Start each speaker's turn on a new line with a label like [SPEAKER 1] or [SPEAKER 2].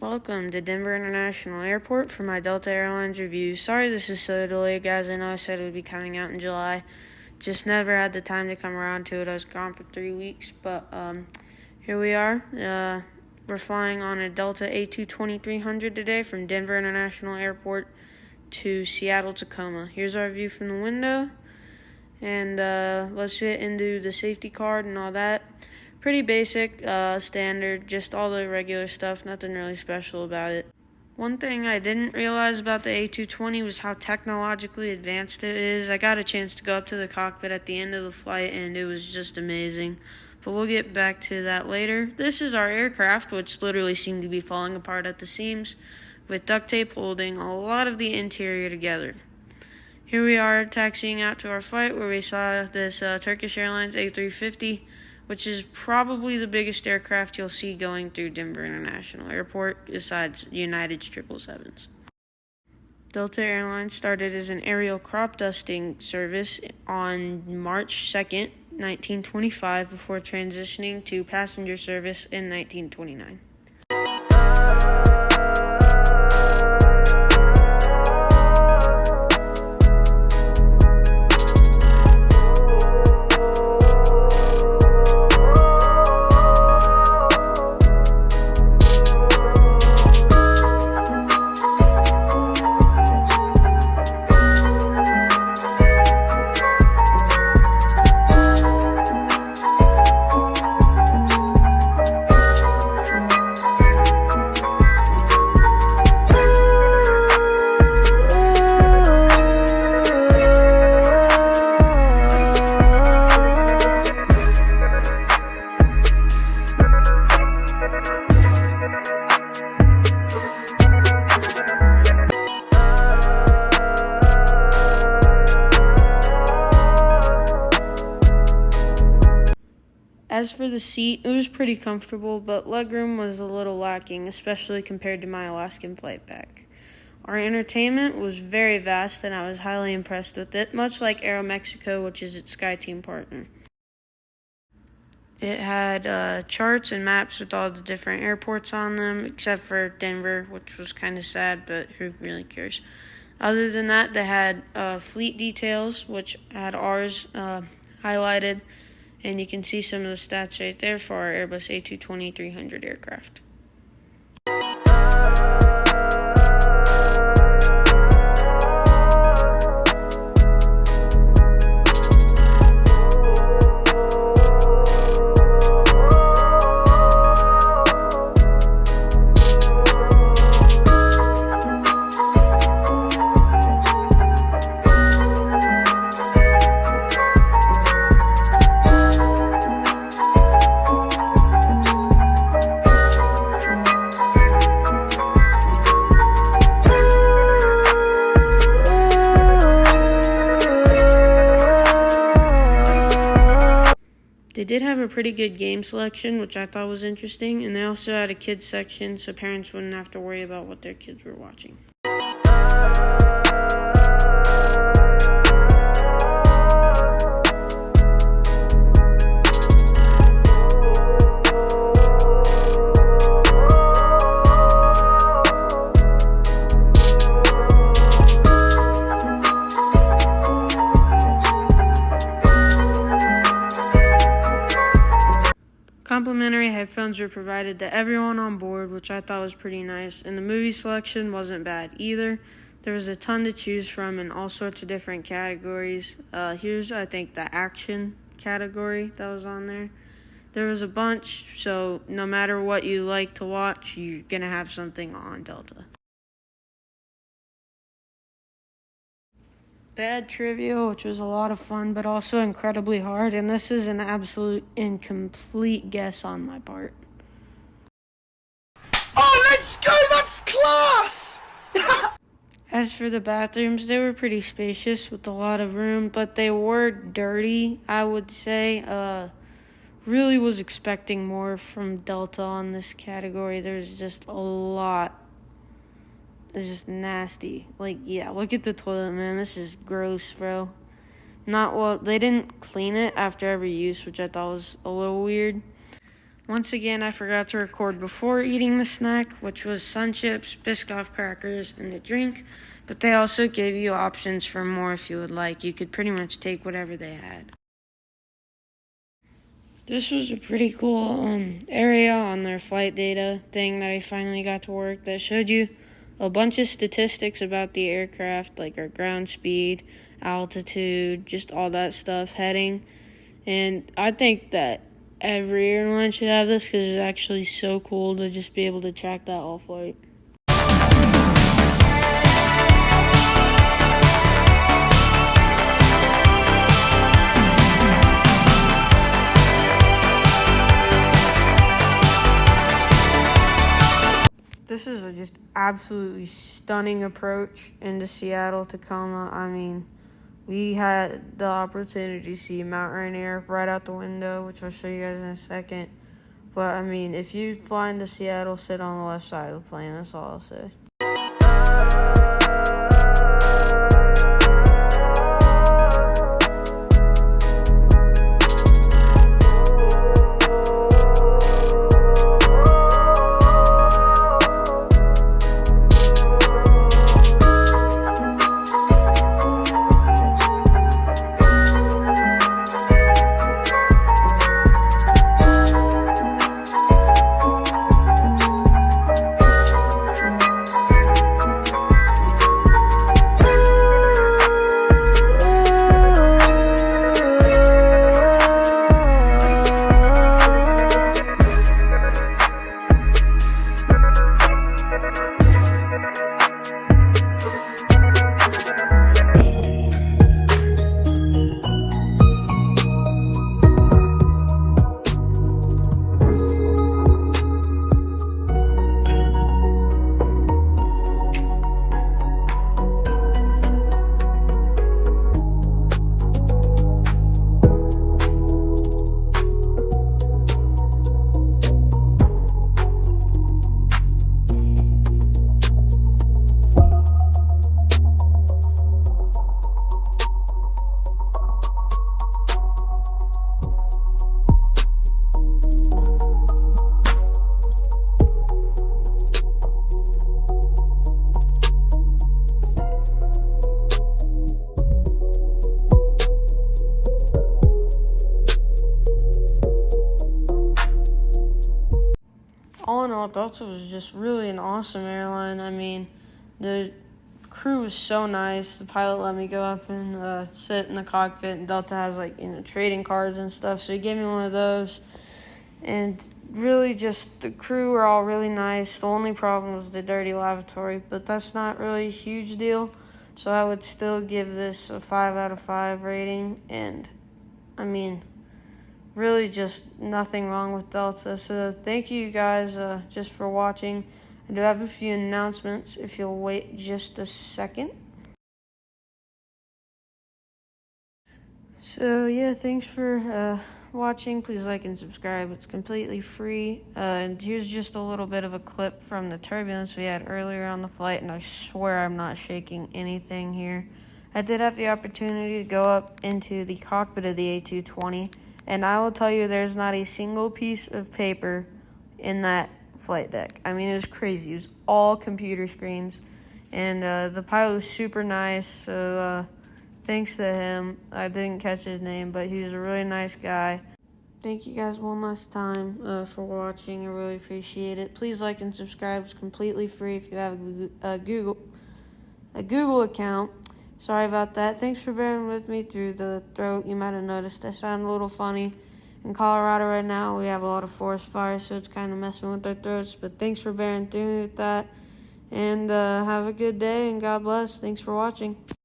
[SPEAKER 1] Welcome to Denver International Airport for my Delta Airlines review. Sorry this is so delayed, guys. I know I said it would be coming out in July. Just never had the time to come around to it. I was gone for 3 weeks, but here we are. We're flying on a Delta A220-300 today from Denver International Airport to Seattle, Tacoma. Here's our view from the window, and let's get into the safety card and all that. Pretty basic, standard, just all the regular stuff, nothing really special about it. One thing I didn't realize about the A220 was how technologically advanced it is. I got a chance to go up to the cockpit at the end of the flight, and it was just amazing. But we'll get back to that later. This is our aircraft, which literally seemed to be falling apart at the seams, with duct tape holding a lot of the interior together. Here we are taxiing out to our flight, where we saw this Turkish Airlines A350, which is probably the biggest aircraft you'll see going through Denver International Airport, besides United's 777s. Delta Airlines started as an aerial crop dusting service on March 2nd, 1925, before transitioning to passenger service in 1929. As for the seat, it was pretty comfortable, but legroom was a little lacking, especially compared to my Alaskan flight back. Our entertainment was very vast, and I was highly impressed with it, much like Aeromexico, which is its SkyTeam partner. It had charts and maps with all the different airports on them, except for Denver, which was kind of sad, but who really cares? Other than that, they had fleet details, which had ours highlighted, and you can see some of the stats right there for our Airbus A220-300 aircraft. They did have a pretty good game selection, which I thought was interesting, and they also had a kids section so parents wouldn't have to worry about what their kids were watching. Complimentary headphones were provided to everyone on board, which I thought was pretty nice, and the movie selection wasn't bad either. There was a ton to choose from in all sorts of different categories. Here's, I think, the action category that was on there. There was a bunch, so no matter what you like to watch, you're going to have something on Delta. They had trivia, which was a lot of fun, but also incredibly hard, and this is an absolute and complete guess on my part.
[SPEAKER 2] Oh, let's go! That's class!
[SPEAKER 1] As for the bathrooms, they were pretty spacious with a lot of room, but they were dirty, I would say. Really was expecting more from Delta on this category. There's just a lot. It's just nasty. Like, yeah, look at the toilet, man. This is gross, bro. Not well. They didn't clean it after every use, which I thought was a little weird. Once again, I forgot to record before eating the snack, which was sun chips, Biscoff crackers, and a drink. But they also gave you options for more if you would like. You could pretty much take whatever they had. This was a pretty cool area on their flight data thing that I finally got to work that showed you a bunch of statistics about the aircraft, like our ground speed, altitude, just all that stuff, heading. And I think that every airline should have this because it's actually so cool to just be able to track that all flight. This is a just absolutely stunning approach into Seattle, Tacoma. I mean, we had the opportunity to see Mount Rainier right out the window, which I'll show you guys in a second. But, I mean, if you fly into Seattle, sit on the left side of the plane. That's all I'll say. All in all, Delta was just really an awesome airline. I mean, the crew was so nice. The pilot let me go up and sit in the cockpit, and Delta has trading cards and stuff, so he gave me one of those. And really just the crew were all really nice. The only problem was the dirty lavatory, but that's not really a huge deal. So I would still give this a 5 out of 5 rating. And I mean, really just nothing wrong with Delta. So thank you guys just for watching. I do have a few announcements if you'll wait just a second. So yeah, thanks for watching. Please like and subscribe. It's completely free. And here's just a little bit of a clip from the turbulence we had earlier on the flight, and I swear I'm not shaking anything here. I did have the opportunity to go up into the cockpit of the A220, and I will tell you there's not a single piece of paper in that flight deck. I mean, it was crazy. It was all computer screens, and the pilot was super nice, so thanks to him. I didn't catch his name, but he was a really nice guy. Thank you guys one last time for watching. I really appreciate it. Please like and subscribe. It's completely free if you have a Google account. Sorry about that. Thanks for bearing with me through the throat. You might have noticed I sound a little funny. In Colorado right now, we have a lot of forest fires, so it's kind of messing with our throats. But thanks for bearing through me with that. And have a good day, and God bless. Thanks for watching.